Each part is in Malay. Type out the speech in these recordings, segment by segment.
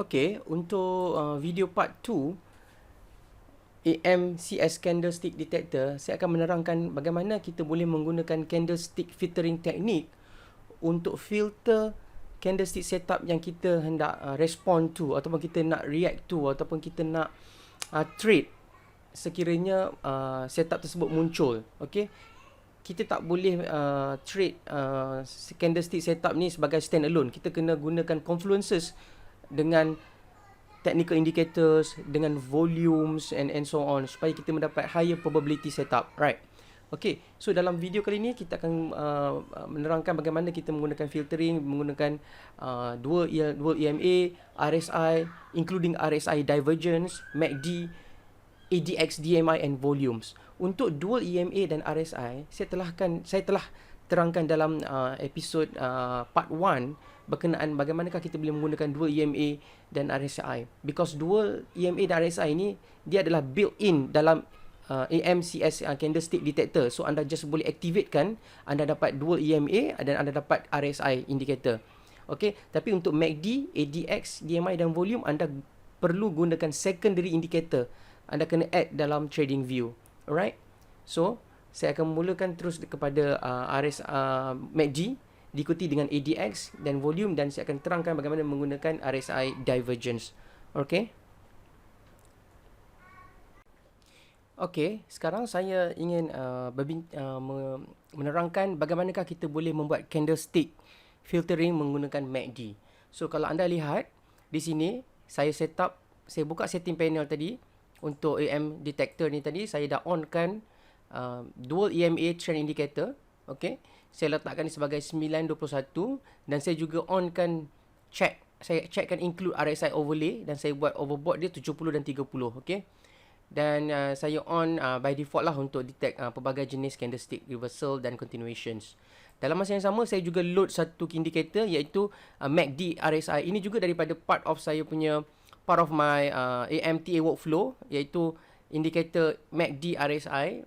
Okey, untuk video part 2 AMCS Candlestick Detector, saya akan menerangkan bagaimana kita boleh menggunakan candlestick filtering teknik untuk filter candlestick setup yang kita hendak respond to, ataupun kita nak react to, ataupun kita nak trade sekiranya setup tersebut muncul. Okey, kita tak boleh trade candlestick setup ni sebagai stand alone. Kita kena gunakan confluences dengan technical indicators, dengan volumes and so on, supaya kita mendapat higher probability setup, right? Okay, so dalam video kali ini kita akan menerangkan bagaimana kita menggunakan filtering, menggunakan dual EMA, RSI, including RSI divergence, MACD, ADX, DMI and volumes. Untuk dual EMA dan RSI, saya telah terangkan dalam episod part 1 berkenaan bagaimanakah kita boleh menggunakan dual EMA dan RSI. Because dual EMA dan RSI ni dia adalah built-in dalam AMCS candlestick detector. So anda just boleh activate kan, anda dapat dual EMA dan anda dapat RSI indicator. Okay, tapi untuk MACD, ADX, DMI dan volume, anda perlu gunakan secondary indicator. Anda kena add dalam trading view. Alright, so saya akan mulakan terus kepada MACD, diikuti dengan ADX dan volume, dan saya akan terangkan bagaimana menggunakan RSI divergence. Okay. Okay, sekarang saya ingin menerangkan bagaimanakah kita boleh membuat candlestick filtering menggunakan MACD. So kalau anda lihat di sini, saya buka setting panel tadi untuk AM detector ni tadi, saya dah onkan dual EMA trend indicator. Okay, saya letakkan ni sebagai 9.21 dan saya juga onkan saya checkkan include RSI overlay dan saya buat overbought dia 70 dan 30. Okay, dan saya on by default lah untuk detect pelbagai jenis candlestick reversal dan continuations. Dalam masa yang sama, saya juga load satu indicator iaitu MACD RSI. Ini juga daripada part of my AMTA workflow, iaitu indicator MACD RSI.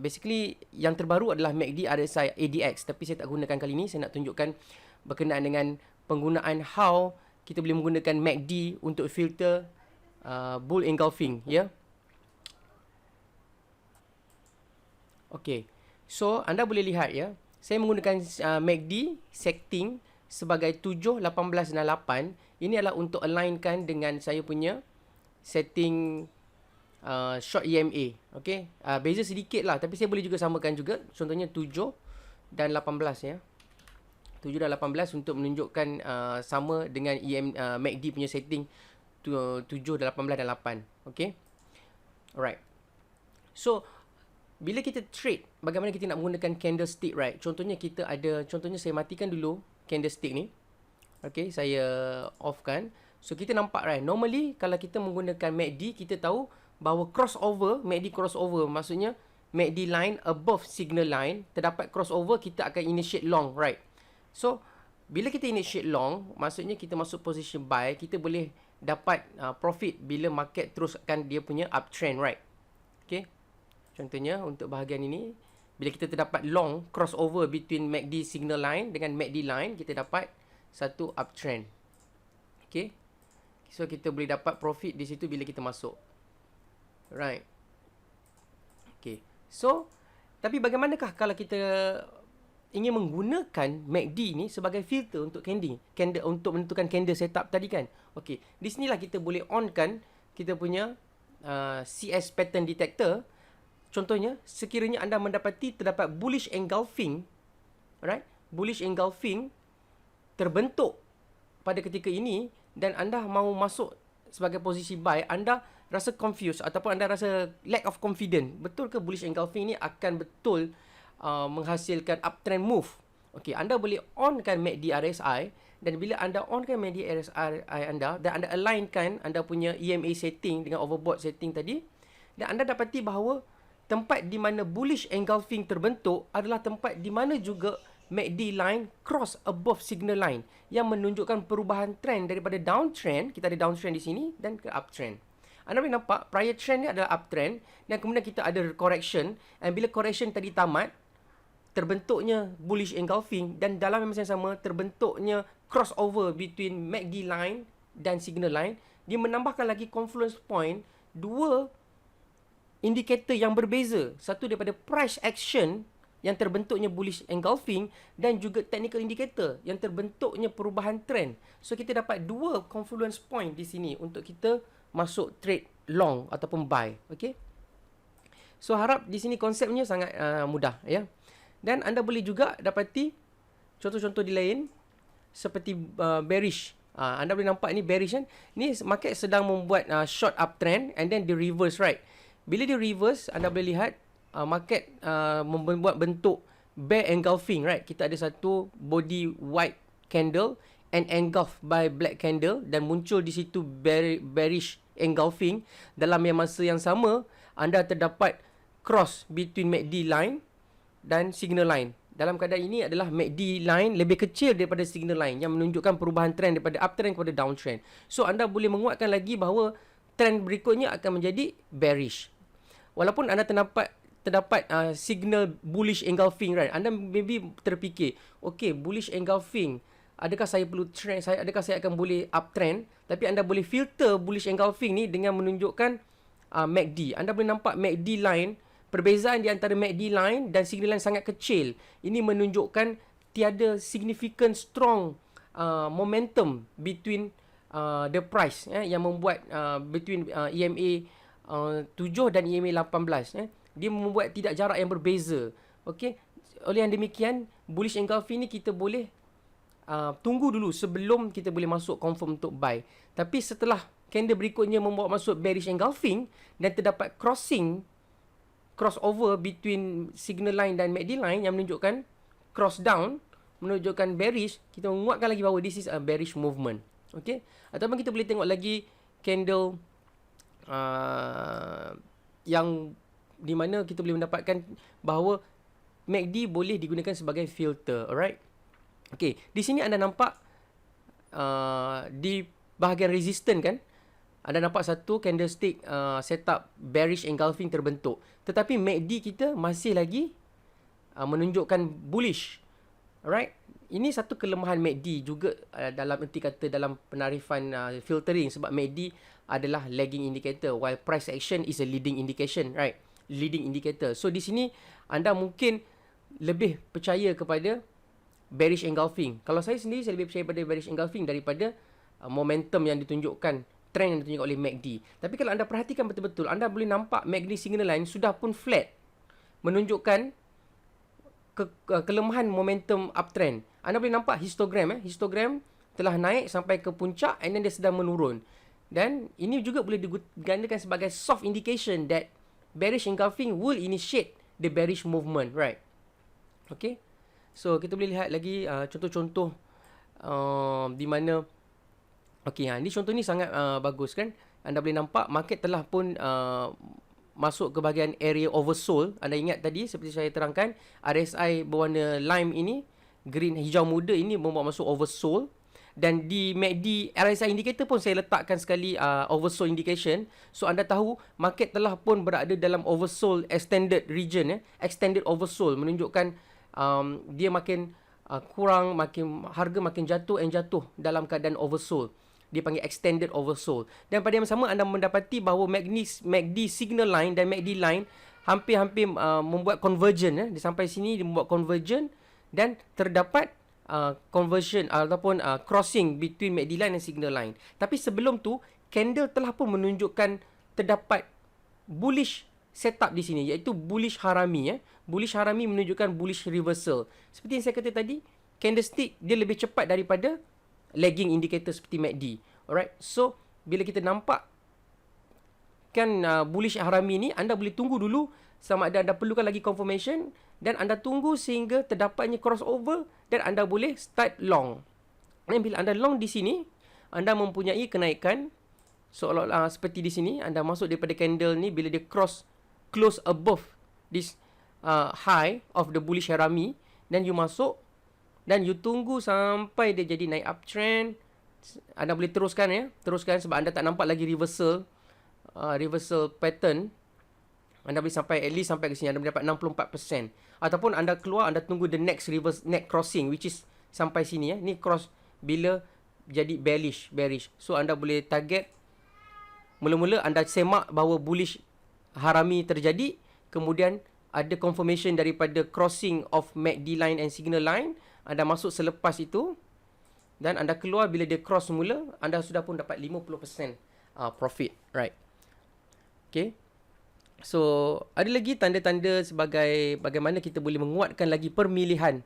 Basically yang terbaru adalah MACD RSI ADX, tapi saya tak gunakan kali ini. Saya nak tunjukkan berkenaan dengan penggunaan how kita boleh menggunakan MACD untuk filter bull engulfing, ya. Okay, so anda boleh lihat ya, saya menggunakan MACD setting sebagai 7, 18 dan 8. Ini adalah untuk alignkan dengan saya punya setting short EMA. Okay, beza sedikit lah, tapi saya boleh juga samakan juga. Contohnya 7 dan 18 ya. 7 dan 18 untuk menunjukkan sama dengan MACD punya setting 7 dan 18 dan 8. Okay, alright. So bila kita trade, bagaimana kita nak menggunakan candlestick, right? Contohnya saya matikan dulu candlestick ni. Okay, saya offkan. So kita nampak, right? Normally kalau kita menggunakan MACD, kita tahu bahawa MACD crossover, maksudnya MACD line above signal line, terdapat crossover, kita akan initiate long, right? So bila kita initiate long, maksudnya kita masuk position buy, kita boleh dapat profit bila market teruskan dia punya uptrend, right? Okay, contohnya untuk bahagian ini, bila kita terdapat long crossover between MACD signal line dengan MACD line, kita dapat satu uptrend. Okay, so kita boleh dapat profit di situ bila kita masuk. Right. Okay, so tapi bagaimanakah kalau kita ingin menggunakan MACD ni sebagai filter untuk candle untuk menentukan candle setup tadi kan? Okay, di sinilah kita boleh onkan kita punya CS pattern detector. Contohnya, sekiranya anda terdapat bullish engulfing, right? Bullish engulfing terbentuk pada ketika ini dan anda mahu masuk sebagai posisi buy, anda rasa confused ataupun anda rasa lack of confidence. Betul ke bullish engulfing ni akan betul menghasilkan uptrend move? Okey, anda boleh onkan MACD RSI, dan bila anda onkan MACD RSI anda dan anda alignkan anda punya EMA setting dengan overbought setting tadi, dan anda dapati bahawa tempat di mana bullish engulfing terbentuk adalah tempat di mana juga MACD line cross above signal line yang menunjukkan perubahan trend daripada downtrend, kita ada downtrend di sini, dan ke uptrend. anda boleh nampak prior trend ni adalah uptrend dan kemudian kita ada correction, and bila correction tadi tamat, terbentuknya bullish engulfing dan dalam masa yang sama terbentuknya crossover between MACD line dan signal line. Dia menambahkan lagi confluence point dua indikator yang berbeza, satu daripada price action yang terbentuknya bullish engulfing dan juga technical indicator yang terbentuknya perubahan trend. So kita dapat dua confluence point di sini untuk kita masuk trade long ataupun buy. Okay. So harap di sini konsepnya sangat mudah ya. Dan anda boleh juga dapati contoh-contoh di lain seperti bearish. Anda boleh nampak ni bearish kan. Ni market sedang membuat short uptrend and then dia reverse, right. Bila dia reverse, anda boleh lihat market membuat bentuk bear engulfing, right. Kita ada satu body white candle and engulfed by black candle dan muncul di situ bearish engulfing. Dalam masa yang sama, anda terdapat cross between MACD line dan signal line. Dalam keadaan ini adalah MACD line lebih kecil daripada signal line yang menunjukkan perubahan trend daripada uptrend kepada downtrend. So anda boleh menguatkan lagi bahawa trend berikutnya akan menjadi bearish. Walaupun anda terdapat signal bullish engulfing, right. Anda maybe terfikir, okay, bullish engulfing, adakah saya perlu trend, adakah saya akan boleh uptrend? Tapi anda boleh filter bullish engulfing ni dengan menunjukkan MACD. Anda boleh nampak MACD line, perbezaan di antara MACD line dan signal line sangat kecil. Ini menunjukkan tiada significant strong momentum between the price yang membuat between EMA 7 dan EMA 18 dia membuat tidak jarak yang berbeza. Okey, oleh yang demikian bullish engulfing ni kita boleh tunggu dulu sebelum kita boleh masuk confirm untuk buy. Tapi setelah candle berikutnya membawa masuk bearish engulfing dan terdapat crossover between signal line dan MACD line yang menunjukkan cross down, menunjukkan bearish, kita menguatkan lagi bahawa this is a bearish movement. Okey, ataupun kita boleh tengok lagi candle yang di mana kita boleh mendapatkan bahawa MACD boleh digunakan sebagai filter. Alright. Okay, di sini anda nampak di bahagian resistance kan, anda nampak satu candlestick setup bearish engulfing terbentuk. Tetapi MACD kita masih lagi menunjukkan bullish. Alright. Ini satu kelemahan MACD juga dalam erti kata dalam penarifan filtering, sebab MACD adalah lagging indicator while price action is a leading indication, right. Leading indicator. So di sini anda mungkin lebih percaya kepada bearish engulfing. Kalau saya sendiri, saya lebih percaya pada bearish engulfing daripada momentum yang ditunjukkan, trend yang ditunjukkan oleh MACD. Tapi kalau anda perhatikan betul-betul, anda boleh nampak MACD signal line sudah pun flat, menunjukkan kelemahan momentum uptrend. Anda boleh nampak histogram, histogram telah naik sampai ke puncak and then dia sedang menurun. Dan ini juga boleh digandakan sebagai soft indication that bearish engulfing will initiate the bearish movement, right. Okay. So kita boleh lihat lagi contoh-contoh di mana, okay, ini contoh ni sangat bagus kan. Anda boleh nampak market telah pun masuk ke bahagian area oversold. Anda ingat tadi seperti saya terangkan, RSI berwarna lime ini, green hijau muda ini membawa masuk oversold. Dan di MACD RSI indicator pun saya letakkan sekali oversold indication. So anda tahu market telah pun berada dalam oversold extended region, extended oversold, menunjukkan dia makin kurang, harga makin jatuh and jatuh dalam keadaan oversold. Dia panggil extended oversold. Dan pada yang sama anda mendapati bahawa MACD signal line dan MACD line hampir-hampir membuat convergence. Dia sampai sini dia membuat convergence dan terdapat conversion ataupun crossing between MACD line dan signal line. Tapi sebelum tu candle telah pun menunjukkan terdapat bullish setup di sini, iaitu bullish harami. Bullish harami menunjukkan bullish reversal. Seperti yang saya kata tadi, candlestick dia lebih cepat daripada lagging indicator seperti MACD. Alright. So bila kita nampak kan bullish harami ni, anda boleh tunggu dulu sama ada anda perlukan lagi confirmation, dan anda tunggu sehingga terdapatnya crossover dan anda boleh start long. Dan bila anda long di sini, anda mempunyai kenaikan seolah-olah seperti di sini. Anda masuk daripada candle ni, bila dia close above this high of the bullish harami, dan you masuk dan you tunggu sampai dia jadi naik uptrend. Anda boleh teruskan teruskan sebab anda tak nampak lagi reversal reversal pattern, anda boleh sampai at least sampai ke sini, anda boleh dapat 64%. Ataupun anda keluar, anda tunggu the next reverse next crossing, which is sampai sini ya. Ni cross bila jadi bearish. So anda boleh target, mula-mula anda semak bahawa bullish harami terjadi, kemudian ada confirmation daripada crossing of MACD line and signal line, anda masuk selepas itu dan anda keluar bila dia cross semula, anda sudah pun dapat 50% profit, right? Okay. So, ada lagi tanda-tanda sebagai bagaimana kita boleh menguatkan lagi permilihan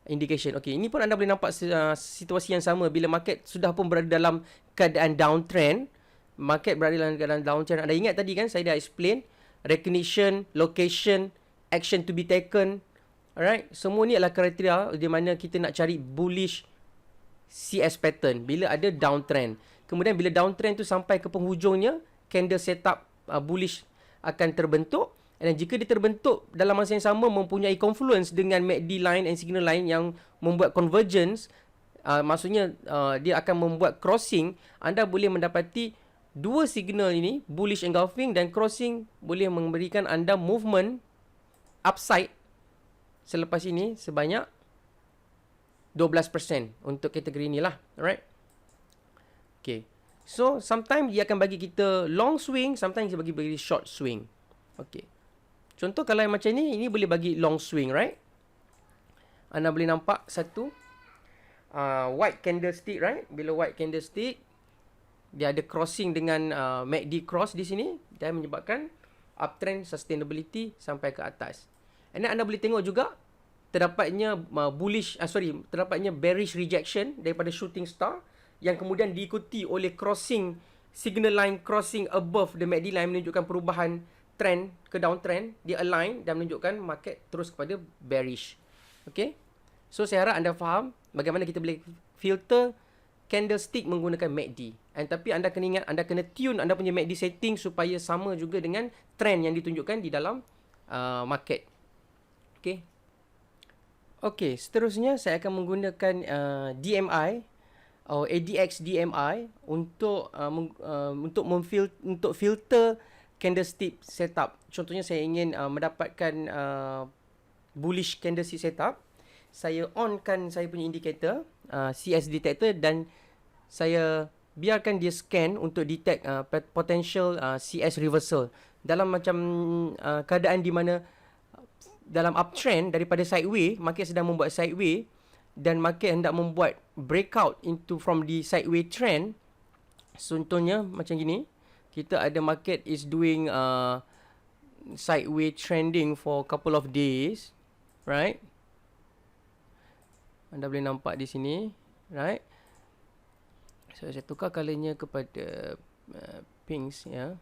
indication. Okay, ini pun anda boleh nampak situasi yang sama bila market sudah pun berada dalam keadaan downtrend. Market berada dalam keadaan downtrend. Anda ingat tadi kan saya dah explain recognition, location, action to be taken. Alright, semua ni adalah kriteria di mana kita nak cari bullish CS pattern bila ada downtrend. Kemudian bila downtrend tu sampai ke penghujungnya, candle setup bullish akan terbentuk, dan jika dia terbentuk dalam masa yang sama mempunyai confluence dengan MACD line and signal line yang membuat convergence, maksudnya dia akan membuat crossing, anda boleh mendapati dua signal ini, bullish engulfing dan crossing, boleh memberikan anda movement upside selepas ini sebanyak 12% untuk kategori inilah. Alright. Okay. So, sometimes dia akan bagi kita long swing, sometimes dia bagi short swing. Okay. Contoh kalau yang macam ini boleh bagi long swing, right? Anda boleh nampak satu white candlestick, right? Bila white candlestick, dia ada crossing dengan MACD cross di sini, dan menyebabkan uptrend sustainability sampai ke atas. And then anda boleh tengok juga terdapatnya terdapatnya bearish rejection daripada shooting star, yang kemudian diikuti oleh crossing signal line crossing above the MACD line, menunjukkan perubahan trend ke downtrend, dia align dan menunjukkan market terus kepada bearish. Okay, so saya harap anda faham bagaimana kita boleh filter candlestick menggunakan MACD. Tapi anda kena ingat, anda kena tune anda punya MACD setting supaya sama juga dengan trend yang ditunjukkan di dalam market. Okay. Okay, seterusnya saya akan menggunakan DMI atau ADX DMI untuk filter candlestick setup. Contohnya saya ingin mendapatkan bullish candlestick setup. Saya onkan saya punya indicator CS detector dan saya biarkan dia scan untuk detect potential CS reversal. Dalam macam keadaan di mana dalam uptrend daripada sideway, market sedang membuat sideway dan market hendak membuat breakout from the sideway trend. Contohnya macam gini, kita ada market is doing sideway trending for couple of days, right? Anda boleh nampak di sini, right? So saya tukar colornya kepada pinks, ya.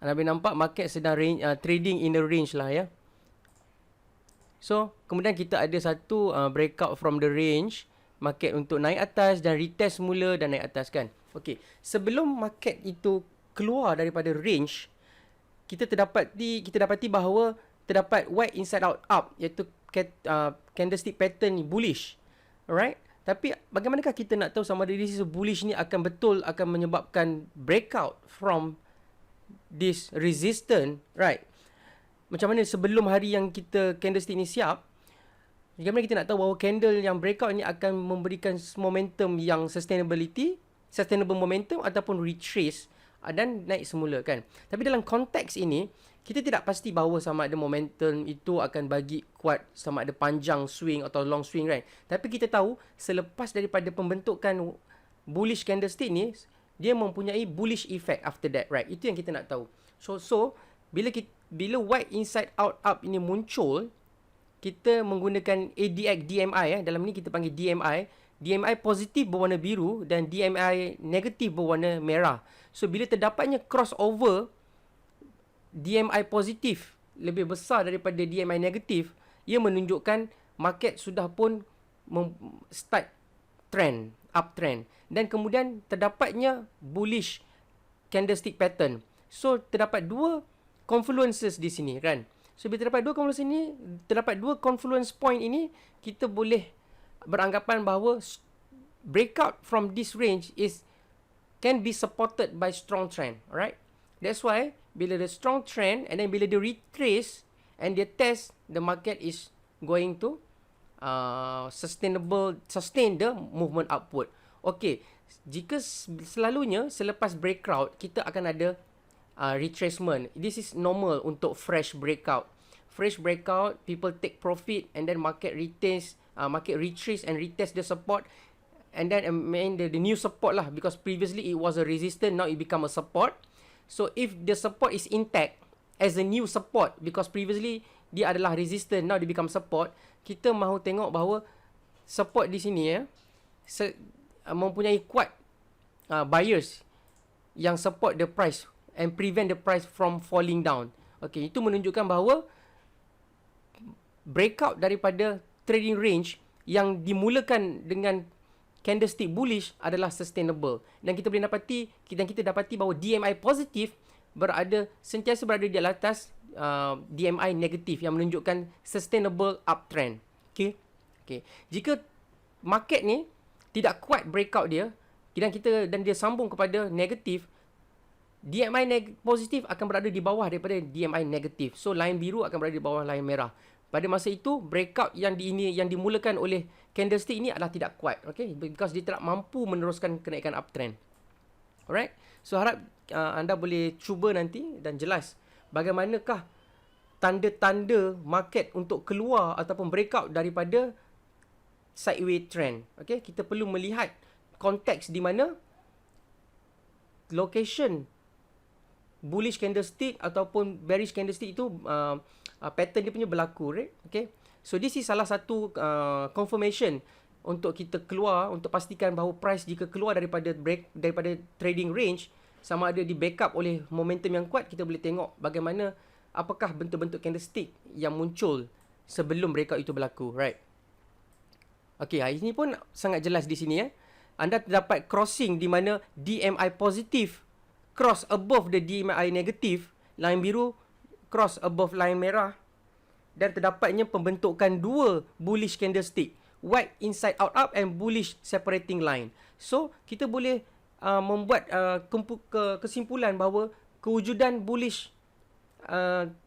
Anda boleh nampak market sedang trading in the range lah, ya. So, kemudian kita ada satu breakout from the range, market untuk naik atas dan retest semula dan naik atas, kan. Okey, sebelum market itu keluar daripada range, kita dapati bahawa terdapat white inside out up, iaitu candlestick pattern bullish. Alright? Tapi bagaimanakah kita nak tahu sama ada this bullish ni akan menyebabkan breakout from this resistance, right? Macam mana sebelum hari yang kita candlestick ni siap, bagaimana kita nak tahu bahawa candle yang breakout ni akan memberikan momentum yang sustainable momentum ataupun retrace dan naik semula, kan. Tapi dalam konteks ini, kita tidak pasti bahawa sama ada momentum itu akan bagi kuat, sama ada panjang swing atau long swing, right. Tapi kita tahu selepas daripada pembentukan bullish candlestick ni, dia mempunyai bullish effect after that, right. Itu yang kita nak tahu. So bila white inside out up ini muncul, kita menggunakan ADX DMI, dalam ni kita panggil DMI. DMI positif berwarna biru dan DMI negatif berwarna merah. So bila terdapatnya crossover DMI positif lebih besar daripada DMI negatif, ia menunjukkan market sudah pun start trend, uptrend, dan kemudian terdapatnya bullish candlestick pattern. So terdapat dua confluences di sini, kan. So bila terdapat dua confluence point ini, kita boleh beranggapan bahawa breakout from this range can be supported by strong trend, alright. That's why bila the strong trend and then bila dia retrace and dia test, the market is going to sustain the movement upward. Okay, jika selalunya selepas breakout kita akan ada retracement. This is normal untuk fresh breakout. Fresh breakout, people take profit and then market retains, market retrace and retest the support, and then the new support lah, because previously it was a resistance, now it become a support. So if the support is intact as a new support, because previously dia adalah resistance, now dia become support, kita mahu tengok bahawa support di sini mempunyai kuat buyers yang support the price and prevent the price from falling down. Okay, itu menunjukkan bahawa breakout daripada trading range yang dimulakan dengan candlestick bullish adalah sustainable, dan kita boleh dapati, kita dapati bahawa DMI positif sentiasa berada di atas DMI negatif yang menunjukkan sustainable uptrend. Okay. Jika market ni tidak kuat breakout dia dan dia sambung kepada negatif, DMI positif akan berada di bawah daripada DMI negatif. So line biru akan berada di bawah line merah. Pada masa itu breakout yang dimulakan oleh candlestick ini adalah tidak kuat. Okay, because dia tidak mampu meneruskan kenaikan uptrend. Alright. So harap anda boleh cuba nanti dan jelas bagaimanakah tanda-tanda market untuk keluar ataupun breakout daripada sideways trend. Okay, kita perlu melihat konteks di mana location bullish candlestick ataupun bearish candlestick itu pattern dia punya berlaku, right? Okay, so this is salah satu confirmation untuk kita keluar, untuk pastikan bahawa price jika keluar daripada trading range, sama ada di backup oleh momentum yang kuat, kita boleh tengok bagaimana apakah bentuk-bentuk candlestick yang muncul sebelum breakout itu berlaku, right? Okay, ini pun sangat jelas di sini ya. Anda terdapat crossing di mana DMI positif cross above the DMI negatif, line biru cross above line merah, dan terdapatnya pembentukan dua bullish candlestick, white inside out up and bullish separating line. So kita boleh membuat kesimpulan bahawa kewujudan bullish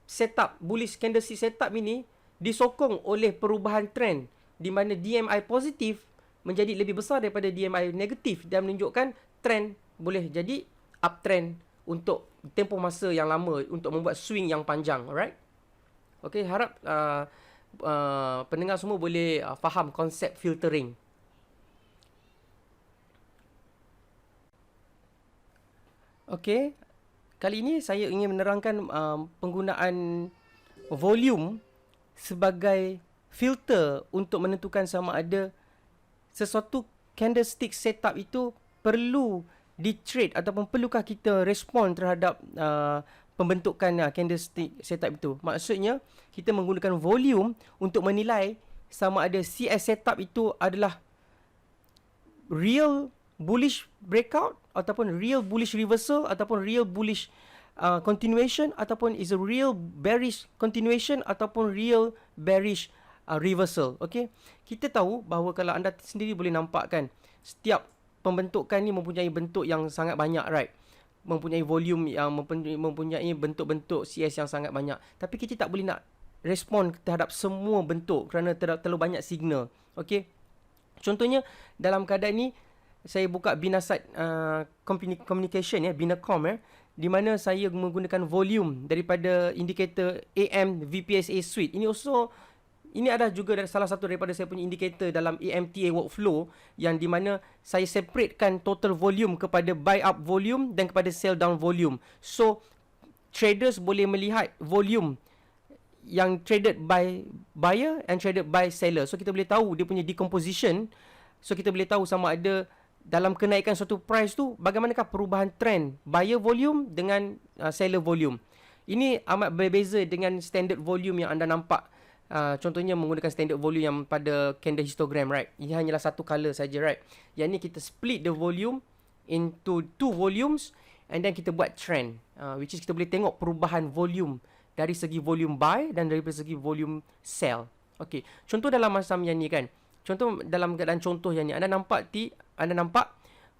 setup, bullish candlestick setup ini disokong oleh perubahan trend di mana DMI positif menjadi lebih besar daripada DMI negatif dan menunjukkan trend boleh jadi uptrend untuk tempoh masa yang lama untuk membuat swing yang panjang. Alright. Okay, harap pendengar semua boleh faham konsep filtering. Okay, kali ini saya ingin menerangkan penggunaan volume sebagai filter untuk menentukan sama ada sesuatu candlestick setup itu perlu di-trade ataupun perlukah kita respon terhadap pembentukan candlestick setup itu. Maksudnya, kita menggunakan volume untuk menilai sama ada CS setup itu adalah real bullish breakout ataupun real bullish reversal ataupun real bullish continuation ataupun is a real bearish continuation ataupun real bearish reversal. Okay, kita tahu bahawa kalau anda sendiri boleh nampakkan setiap pembentukan ni mempunyai bentuk yang sangat banyak, right? Mempunyai volume yang mempunyai bentuk-bentuk CS yang sangat banyak. Tapi kita tak boleh nak respon terhadap semua bentuk kerana terlalu banyak signal. Okay, contohnya dalam keadaan ni saya buka Binasat Communication ya, Binacom di mana saya menggunakan volume daripada indikator AM VPSA Suite. Ini adalah juga salah satu daripada saya punya indikator dalam AMTA workflow yang di mana saya separatekan total volume kepada buy up volume dan kepada sell down volume. So traders boleh melihat volume yang traded by buyer and traded by seller. So kita boleh tahu dia punya decomposition. So kita boleh tahu sama ada dalam kenaikan suatu price tu bagaimanakah perubahan trend buyer volume dengan seller volume. Ini amat berbeza dengan standard volume yang anda nampak. Contohnya menggunakan standard volume yang pada candle histogram, right? Ini hanyalah satu color saja, right? Yang ni kita split the volume into two volumes and then kita buat trend, which is kita boleh tengok perubahan volume dari segi volume buy dan dari segi volume sell. Okay, contoh dalam macam yang ni kan. Contoh dalam keadaan contoh yang ni, anda nampak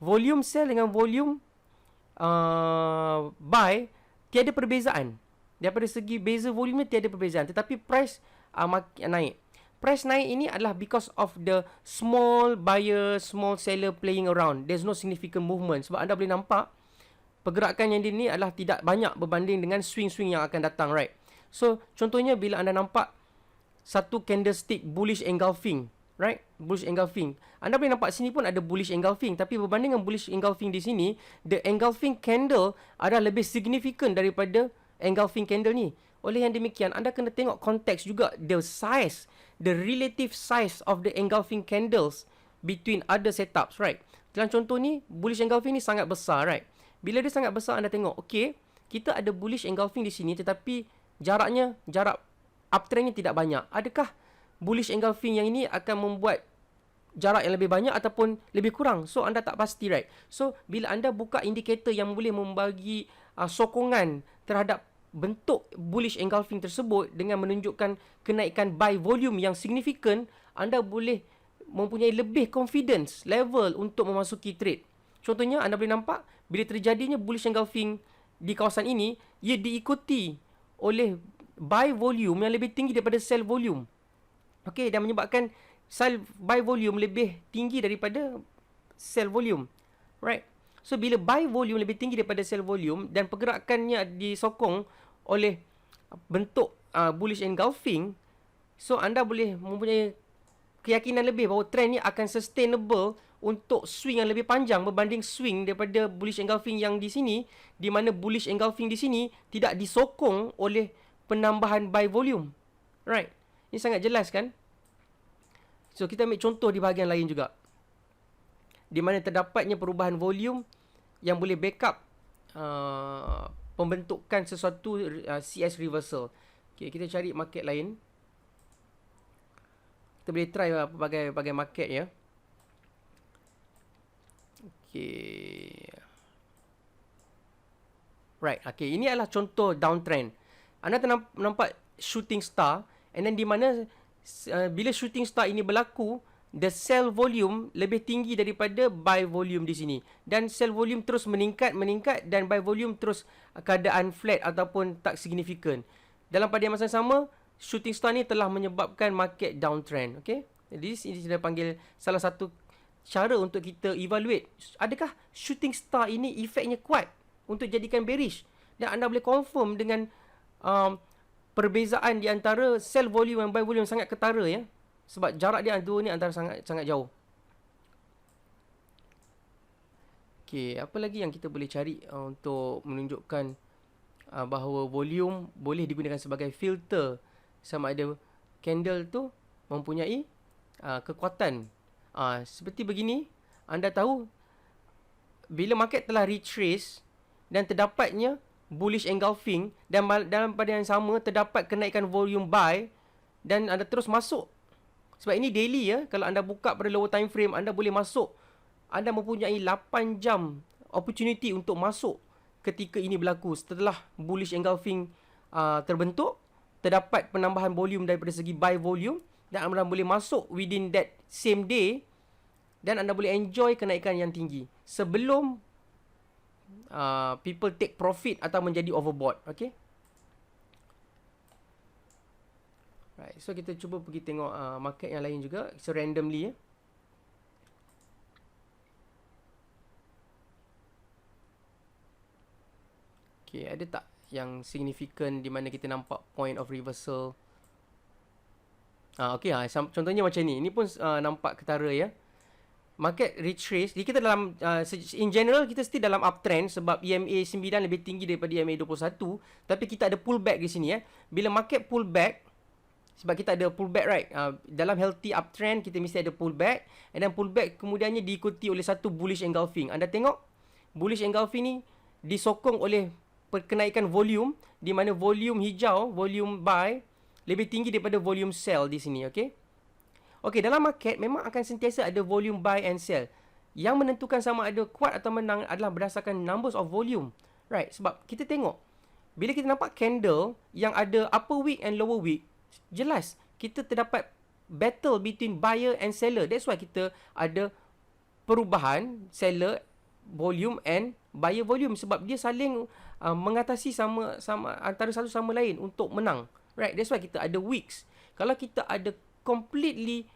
volume sell dengan volume buy tiada perbezaan. Daripada segi beza volume tiada perbezaan, tetapi price naik. Price naik ini adalah because of the small buyer, small seller playing around. There's no significant movement. Sebab anda boleh nampak pergerakan yang ini adalah tidak banyak berbanding dengan swing-swing yang akan datang, right? So, contohnya bila anda nampak satu candlestick bullish engulfing, right? Bullish engulfing. Anda boleh nampak sini pun ada bullish engulfing, tapi berbanding dengan bullish engulfing di sini, the engulfing candle adalah lebih significant daripada engulfing candle ni. Oleh yang demikian, anda kena tengok konteks juga, the size, the relative size of the engulfing candles between other setups, right? Dalam contoh ni, bullish engulfing ni sangat besar, right? Bila dia sangat besar, anda tengok, okay, kita ada bullish engulfing di sini, tetapi jarak uptrend ni tidak banyak. Adakah bullish engulfing yang ini akan membuat jarak yang lebih banyak ataupun lebih kurang? So, anda tak pasti, right? So, bila anda buka indikator yang boleh membagi sokongan terhadap bentuk bullish engulfing tersebut dengan menunjukkan kenaikan buy volume yang signifikan, anda boleh mempunyai lebih confidence level untuk memasuki trade. Contohnya, anda boleh nampak bila terjadinya bullish engulfing di kawasan ini, ia diikuti oleh buy volume yang lebih tinggi daripada sell volume. Okey, dan menyebabkan sell buy volume lebih tinggi daripada sell volume. Right? So, bila buy volume lebih tinggi daripada sell volume dan pergerakannya disokong oleh bentuk bullish engulfing, so anda boleh mempunyai keyakinan lebih bahawa trend ni akan sustainable untuk swing yang lebih panjang berbanding swing daripada bullish engulfing yang di sini, di mana bullish engulfing di sini tidak disokong oleh penambahan buy volume. Right? Ini sangat jelas kan? So, kita ambil contoh di bahagian lain juga, di mana terdapatnya perubahan volume yang boleh backup pembentukan sesuatu CS reversal. Okay, kita cari market lain. Kita boleh try pelbagai market ya. Okay. Right, okay, ini adalah contoh downtrend. Anda nampak shooting star, and then di mana bila shooting star ini berlaku, the sell volume lebih tinggi daripada buy volume di sini. Dan sell volume terus meningkat dan buy volume terus keadaan flat ataupun tak signifikan. Dalam pada masa yang sama, shooting star ni telah menyebabkan market downtrend. Okay? Jadi ini kita panggil salah satu cara untuk kita evaluate. Adakah shooting star ini efeknya kuat untuk jadikan bearish? Dan anda boleh confirm dengan perbezaan di antara sell volume dan buy volume sangat ketara ya. Sebab jarak dia dua ni antara sangat jauh. Okey, apa lagi yang kita boleh cari untuk menunjukkan bahawa volume boleh digunakan sebagai filter sama ada candle tu mempunyai kekuatan. Seperti begini, anda tahu bila market telah retrace dan terdapatnya bullish engulfing dan dalam pada yang sama terdapat kenaikan volume buy dan anda terus masuk. Sebab ini daily ya, kalau anda buka pada lower time frame, anda boleh masuk. Anda mempunyai 8 jam opportunity untuk masuk ketika ini berlaku. Setelah bullish engulfing terbentuk, terdapat penambahan volume daripada segi buy volume dan anda boleh masuk within that same day dan anda boleh enjoy kenaikan yang tinggi sebelum people take profit atau menjadi overbought. Okay? Right, so kita cuba pergi tengok market yang lain juga, so randomly ya. Okay, ada tak yang signifikan di mana kita nampak point of reversal? Okay, contohnya macam ni. Ini pun nampak ketara ya. Market retrace. Jadi kita dalam in general kita still dalam uptrend sebab EMA 9 lebih tinggi daripada EMA 21, tapi kita ada pullback di sini ya. Bila market pullback, sebab kita ada pullback, right? Dalam healthy uptrend kita mesti ada pullback, and then pullback kemudiannya diikuti oleh satu bullish engulfing. Anda tengok bullish engulfing ni disokong oleh kenaikan volume, di mana volume hijau, volume buy lebih tinggi daripada volume sell di sini. Okay? Okay, dalam market memang akan sentiasa ada volume buy and sell. Yang menentukan sama ada kuat atau menang adalah berdasarkan numbers of volume. Right? Sebab kita tengok, bila kita nampak candle yang ada upper wick and lower wick, jelas kita terdapat battle between buyer and seller. That's why kita ada perubahan seller volume and buyer volume sebab dia saling mengatasi sama antara satu sama lain untuk menang. Right, that's why kita ada wicks. Kalau kita ada completely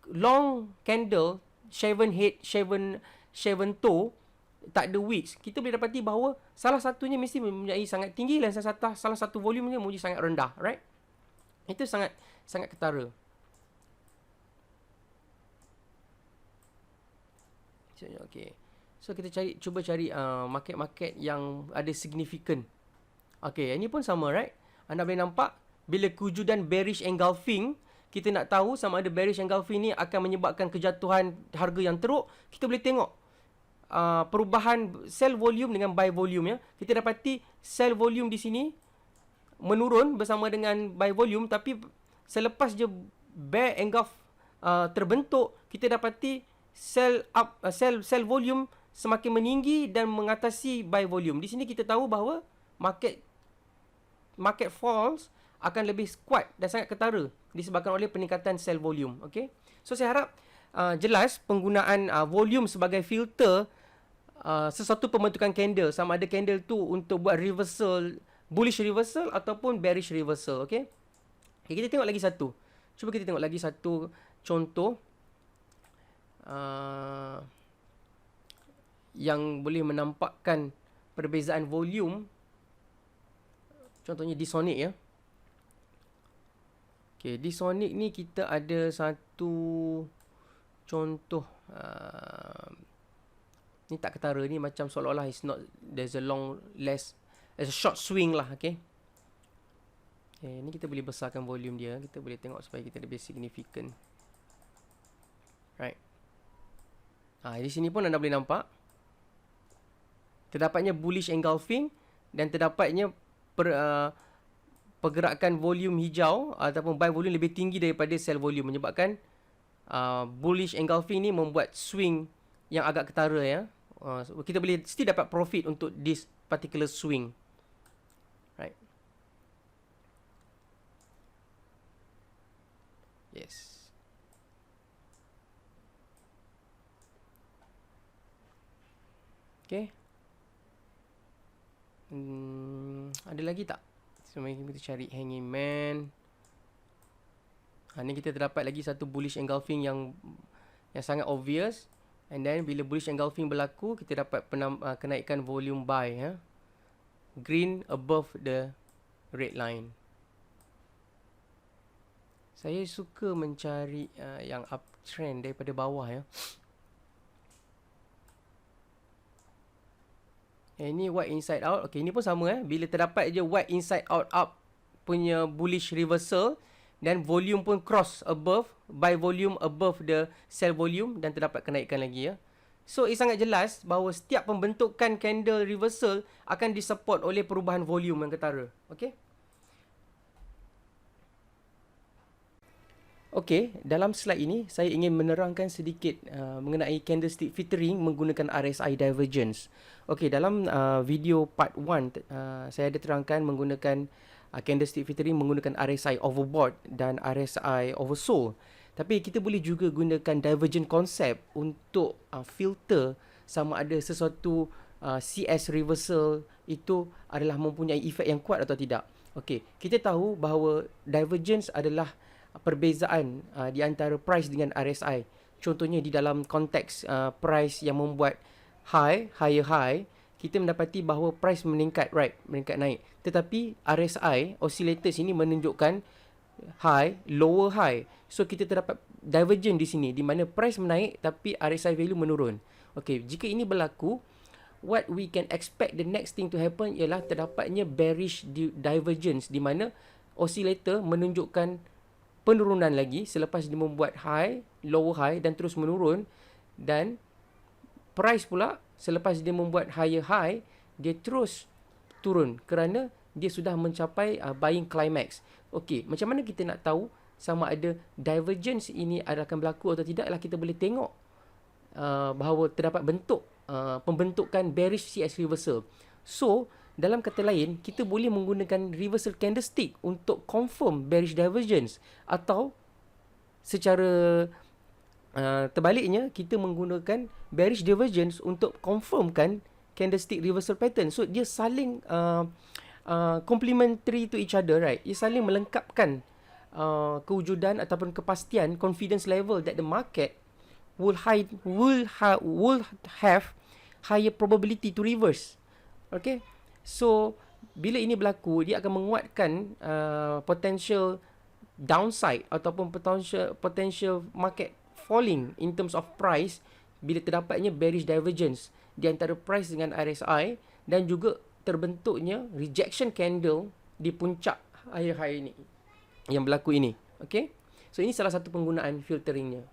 long candle, shaven head, shaven toe, tak ada wicks, kita boleh dapati bahawa salah satunya mesti mempunyai sangat tinggi dan salah satu volumenya mempunyai sangat rendah, right? Itu sangat ketara. Okay. So kita cuba cari market-market yang ada significant. Okay, ini pun sama, right? Anda boleh nampak bila kewujudan bearish engulfing, kita nak tahu sama ada bearish engulfing ni akan menyebabkan kejatuhan harga yang teruk. Kita boleh tengok perubahan sell volume dengan buy volume, ya. Kita dapati sell volume di sini menurun bersama dengan buy volume, tapi selepas je bear engulf terbentuk, kita dapati sell sell volume semakin meninggi dan mengatasi buy volume. Di sini kita tahu bahawa market falls akan lebih kuat dan sangat ketara disebabkan oleh peningkatan sell volume. Okay? So saya harap jelas penggunaan volume sebagai filter sesuatu pembentukan candle, sama ada candle tu untuk buat reversal, bullish reversal ataupun bearish reversal. Okay? Okay, kita tengok lagi satu. Cuba kita tengok lagi satu contoh yang boleh menampakkan perbezaan volume. Contohnya di Sonic, ya. Okay, di Sonic ni kita ada satu contoh. Ni tak ketara, ni macam seolah-olah there's a short swing lah. Okay. Okay, ni kita boleh besarkan volume dia. Kita boleh tengok supaya kita lebih significant. Right. Di sini pun anda boleh nampak terdapatnya bullish engulfing dan terdapatnya pergerakan volume hijau ataupun buy volume lebih tinggi daripada sell volume, menyebabkan bullish engulfing ni membuat swing yang agak ketara, ya. Kita boleh still dapat profit untuk this particular swing. Right. Yes. Okay. Ada lagi tak? So, mari kita cari hanging man. Ni kita terdapat lagi satu bullish engulfing yang sangat obvious. And then bila bullish engulfing berlaku, kita dapat kenaikan volume buy, ya. Green above the red line. Saya suka mencari yang uptrend daripada bawah, ya. Ini white inside out. Okay, ini pun sama, bila terdapat je white inside out up punya bullish reversal dan volume pun cross above, buy volume above the sell volume dan terdapat kenaikan lagi, ya. So, ia sangat jelas bahawa setiap pembentukan candle reversal akan disupport oleh perubahan volume yang ketara. Okay. Okey, dalam slide ini saya ingin menerangkan sedikit mengenai candlestick filtering menggunakan RSI divergence. Okey, dalam video part 1 saya ada terangkan menggunakan candlestick filtering menggunakan RSI overbought dan RSI oversold. Tapi kita boleh juga gunakan divergent concept untuk filter sama ada sesuatu CS reversal itu adalah mempunyai efek yang kuat atau tidak. Okey, kita tahu bahawa divergence adalah perbezaan di antara price dengan RSI. Contohnya di dalam konteks price yang membuat higher high, kita mendapati bahawa price meningkat, right, meningkat naik. Tetapi RSI oscillators ini menunjukkan high, lower high. So kita terdapat divergent di sini di mana price menaik tapi RSI value menurun. Okey, jika ini berlaku, what we can expect the next thing to happen ialah terdapatnya bearish divergence di mana oscillator menunjukkan penurunan lagi selepas dia membuat high, lower high dan terus menurun, dan price pula selepas dia membuat higher high dia terus turun kerana dia sudah mencapai buying climax. Okey, macam mana kita nak tahu sama ada divergence ini akan berlaku atau tidak? Kita boleh tengok bahawa terdapat pembentukan bearish CS reversal. So, dalam kata lain, kita boleh menggunakan reversal candlestick untuk confirm bearish divergence, atau secara terbaliknya kita menggunakan bearish divergence untuk confirmkan candlestick reversal pattern. So dia saling complementary to each other, right? Ia saling melengkapkan kewujudan ataupun kepastian confidence level that the market will have higher probability to reverse. Okay, so bila ini berlaku, dia akan menguatkan potential downside ataupun potential market falling in terms of price bila terdapatnya bearish divergence di antara price dengan RSI, dan juga terbentuknya rejection candle di puncak high ini yang berlaku ini. Okay, so ini salah satu penggunaan filteringnya.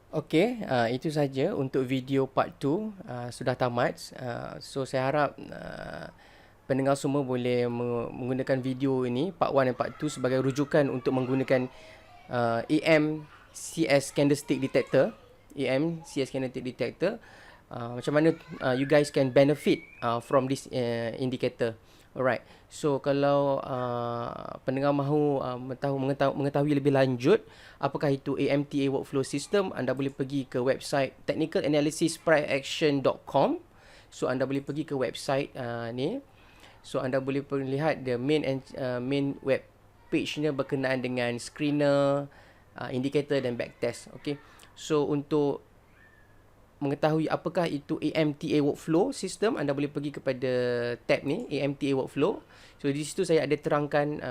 Okey, itu saja untuk video part 2, sudah tamat. So saya harap pendengar semua boleh menggunakan video ini part 1 dan part 2 sebagai rujukan untuk menggunakan AM CS candlestick detector. AM CS candlestick detector. Macam mana you guys can benefit from this indicator. Alright. So kalau pendengar mahu mengetahui lebih lanjut apakah itu AMTA workflow system, anda boleh pergi ke website technicalanalysispriceaction.com. So anda boleh pergi ke website ni. So anda boleh lihat the main web page-nya berkenaan dengan screener, indicator dan backtest. Okay. So untuk mengetahui apakah itu AMTA workflow system, anda boleh pergi kepada tab ni, AMTA workflow. So di situ saya ada terangkan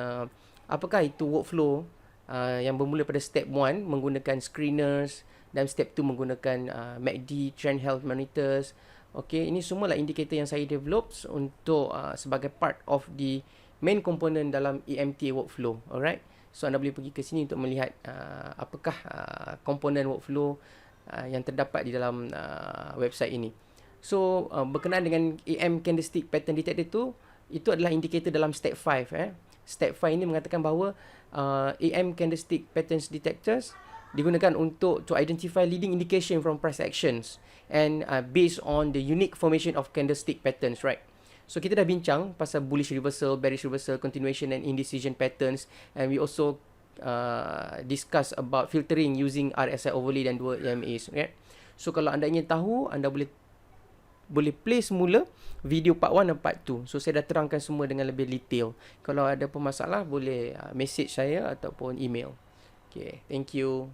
apakah itu workflow yang bermula pada step 1 menggunakan screeners, dan step 2 menggunakan MACD trend health monitors. Okay, ini semua lah indikator yang saya develop untuk sebagai part of the main component dalam AMTA workflow. Alright, so anda boleh pergi ke sini untuk melihat apakah komponen workflow yang terdapat di dalam website ini. So berkenaan dengan AM candlestick pattern detector itu adalah indikator dalam step 5. Step 5 ini mengatakan bahawa AM candlestick patterns detectors digunakan untuk to identify leading indication from price actions and based on the unique formation of candlestick patterns, right? So kita dah bincang pasal bullish reversal, bearish reversal, continuation and indecision patterns, and we also discuss about filtering using RSI overlay dan 2 EMAs. Okay? So kalau anda ingin tahu, anda boleh play semula video part 1 dan part 2. So saya dah terangkan semua dengan lebih detail. Kalau ada masalah, boleh message saya ataupun email. Okay, thank you.